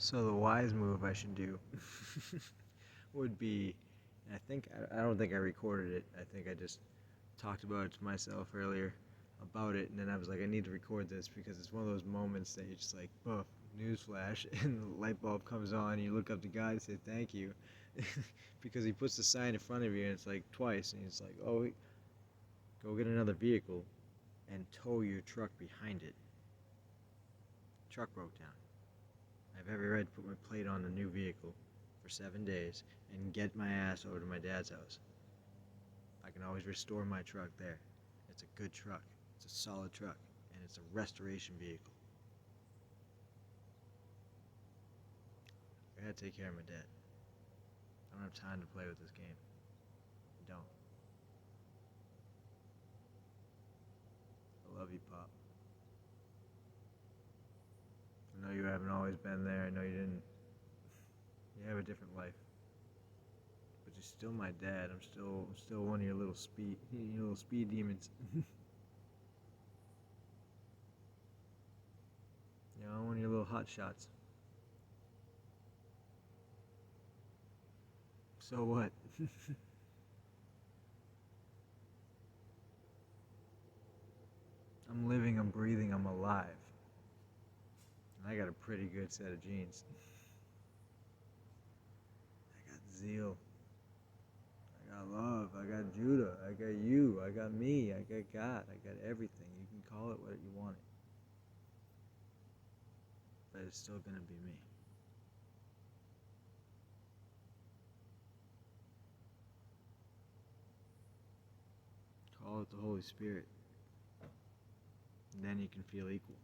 So the wise move I should do would be, and I don't think I recorded it. I think I just talked about it to myself earlier about it, and then I was like, I need to record this because it's one of those moments that you're just like, buff, newsflash, and the light bulb comes on, and you look up to God and say thank you, because He puts the sign in front of you, and it's like twice, and He's like, oh, go get another vehicle and tow your truck behind it. Truck broke down. I have every right to put my plate on a new vehicle for 7 days and get my ass over to my dad's house. I can always restore my truck there. It's a good truck. It's a solid truck. And it's a restoration vehicle. I gotta take care of my dad. I don't have time to play with this game. I don't. I love you, Pop. I know you haven't always been there. I know you didn't. You have a different life. But you're still my dad. I'm still one of your little speed demons. You know, one of your little hot shots. So what? I'm living, I'm breathing, I'm alive. And I got a pretty good set of genes. I got zeal. I got love. I got Judah. I got you. I got me. I got God. I got everything. You can call it what you want it. But it's still going to be me. Call it the Holy Spirit. And then you can feel equal.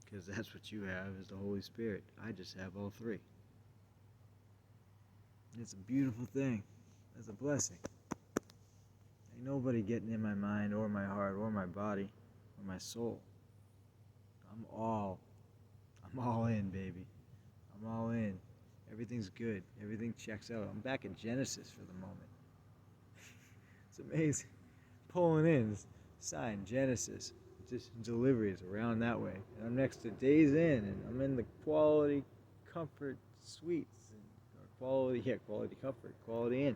Because that's what you have is the Holy Spirit. I just have all three. It's a beautiful thing. It's a blessing. Ain't nobody getting in my mind or my heart or my body or my soul. I'm all in, baby. I'm all in. Everything's good. Everything checks out. I'm back in Genesis for the moment. It's amazing. Pulling in, sign Genesis. Just deliveries around that way. And I'm next to Days Inn, and I'm in the Quality Comfort Suites. Quality Comfort, Quality Inn.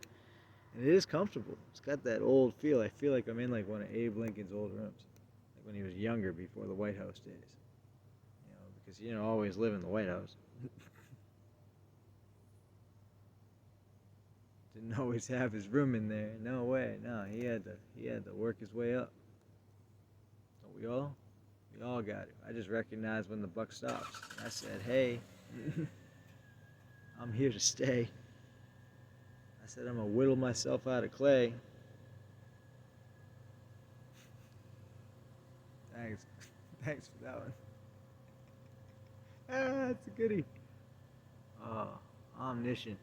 And it is comfortable. It's got that old feel. I feel like I'm in like one of Abe Lincoln's old rooms. Like when he was younger before the White House days. You know, because you don't always live in the White House. Didn't always have his room in there. No way. No, he had to work his way up. Don't we all? We all got it. I just recognized when the buck stops. I said, hey, I'm here to stay. I said, I'm going to whittle myself out of clay. Thanks. Thanks for that one. Ah, that's a goodie. Oh, omniscient.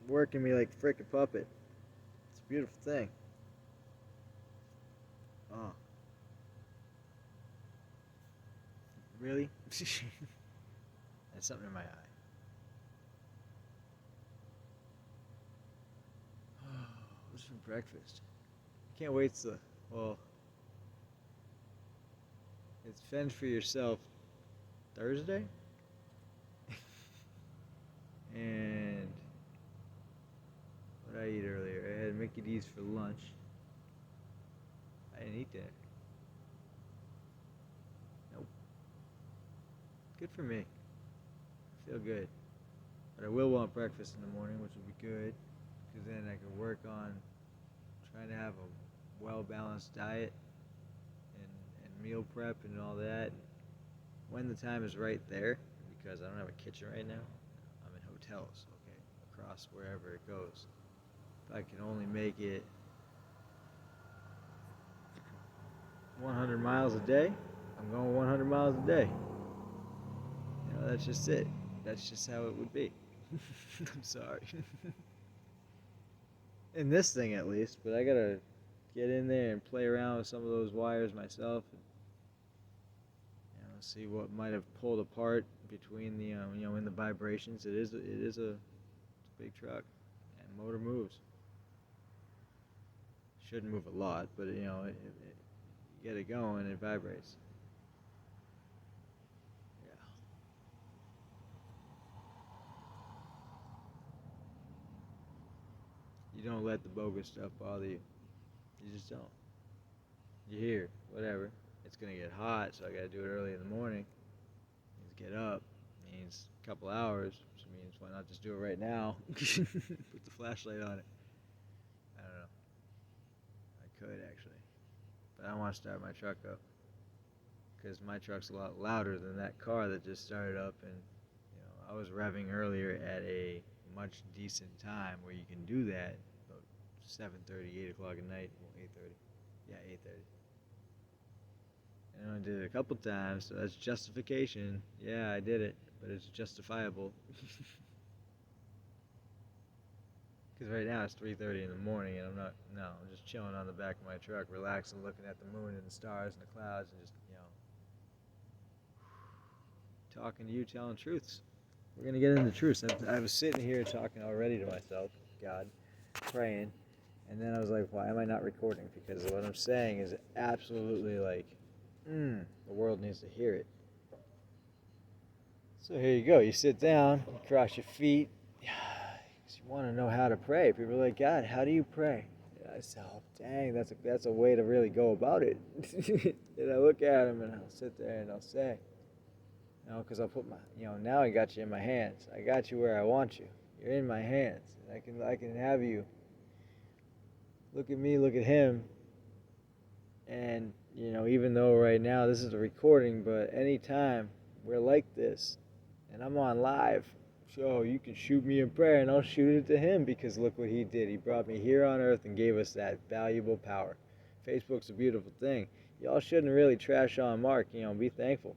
Working me like a frickin' puppet. It's a beautiful thing. Oh, really? That's something in my eye. What's for breakfast? I can't wait to, well, it's fend for yourself Thursday? And what did I eat earlier? I had Mickey D's for lunch. I didn't eat that. Nope. Good for me. I feel good. But I will want breakfast in the morning, which will be good. Because then I can work on trying to have a well-balanced diet and meal prep and all that. When the time is right there, because I don't have a kitchen right now, I'm in hotels, okay, across wherever it goes. If I can only make it 100 miles a day, I'm going 100 miles a day. You know, that's just it. That's just how it would be. I'm sorry. In this thing, at least, but I gotta get in there and play around with some of those wires myself. And, see what might have pulled apart between the, in the vibrations. It's a big truck, and motor moves. Shouldn't move a lot, but you get it going, it vibrates. Yeah. You don't let the bogus stuff bother you. You just don't. You're here, whatever. It's gonna get hot, so I gotta do it early in the morning. Means get up. Means a couple hours. Which means why not just do it right now? Put the flashlight on it. I don't know. I could actually, but I don't want to start my truck up because my truck's a lot louder than that car that just started up. And I was revving earlier at a much decent time where you can do that. About 7:30, 8 o'clock at night. Well, 8:30. Yeah, 8:30. And I did it a couple times, so that's justification. Yeah, I did it, but it's justifiable. Because right now it's 3:30 in the morning, and I'm just chilling on the back of my truck, relaxing, looking at the moon and the stars and the clouds, and just, talking to you, telling truths. We're going to get into truths. I was sitting here talking already to myself, God, praying, and then I was like, why am I not recording? Because what I'm saying is absolutely like, the world needs to hear it. So here you go. You sit down, you cross your feet. You want to know how to pray. People are like, God, how do you pray? And I said, oh, dang, that's a way to really go about it. And I look at him and I'll sit there and I'll say, because I'll put my, now I got you in my hands. I got you where I want you. You're in my hands. And I can have you look at me, look at him. And, even though right now this is a recording, but anytime we're like this and I'm on live, so you can shoot me in prayer and I'll shoot it to him, because look what he did. He brought me here on earth and gave us that valuable power. Facebook's a beautiful thing. Y'all shouldn't really trash on Mark. Be thankful.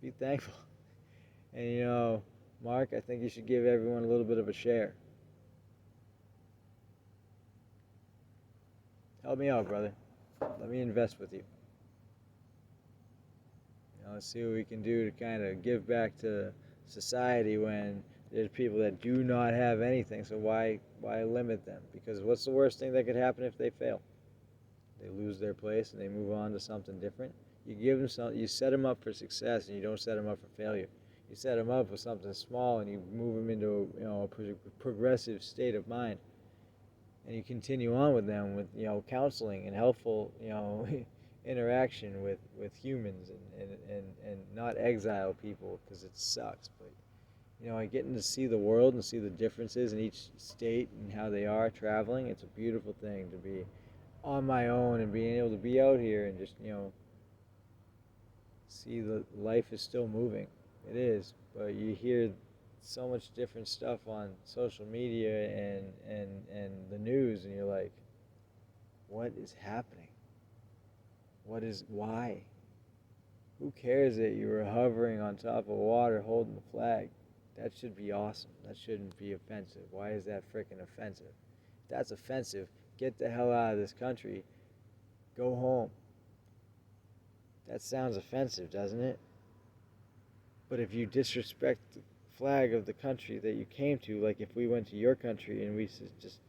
Be thankful. And Mark, I think you should give everyone a little bit of a share. Help me out, brother. Let me invest with you. Let's see what we can do to kind of give back to society when there's people that do not have anything. So why limit them? Because what's the worst thing that could happen if they fail? They lose their place and they move on to something different. You give them something. You set them up for success, and you don't set them up for failure. You set them up with something small, and you move them into a progressive state of mind, and you continue on with them with counseling and helpful interaction with humans, and not exile people, because it sucks. But getting to see the world and see the differences in each state and how they are traveling, it's a beautiful thing to be on my own and being able to be out here and just see the life is still moving. It is, but you hear so much different stuff on social media and the news, and you're like, what is happening? Why? Who cares that you were hovering on top of water holding the flag? That should be awesome. That shouldn't be offensive. Why is that freaking offensive? If that's offensive, get the hell out of this country. Go home. That sounds offensive, doesn't it? But if you disrespect the flag of the country that you came to, like if we went to your country and we just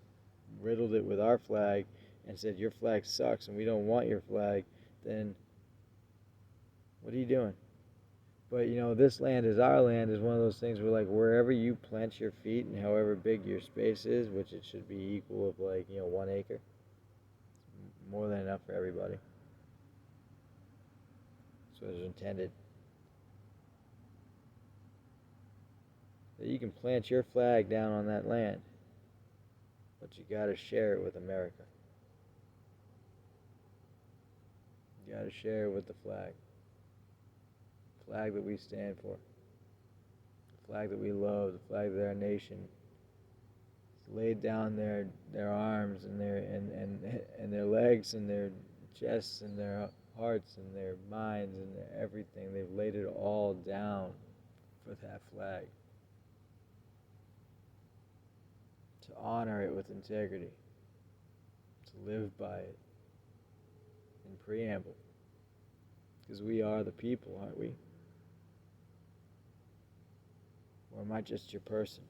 riddled it with our flag and said your flag sucks and we don't want your flag, then what are you doing? But this land is our land is one of those things where, like, wherever you plant your feet and however big your space is, which it should be equal of 1 acre, more than enough for everybody. So it's intended. That you can plant your flag down on that land, but you gotta share it with America. You gotta share it with the flag. The flag that we stand for. The flag that we love, the flag that our nation has laid down their arms and their legs and their chests and their hearts and their minds and their everything. They've laid it all down for that flag. To honor it with integrity. To live by it. In preamble. Because we are the people, aren't we? Or am I just your person?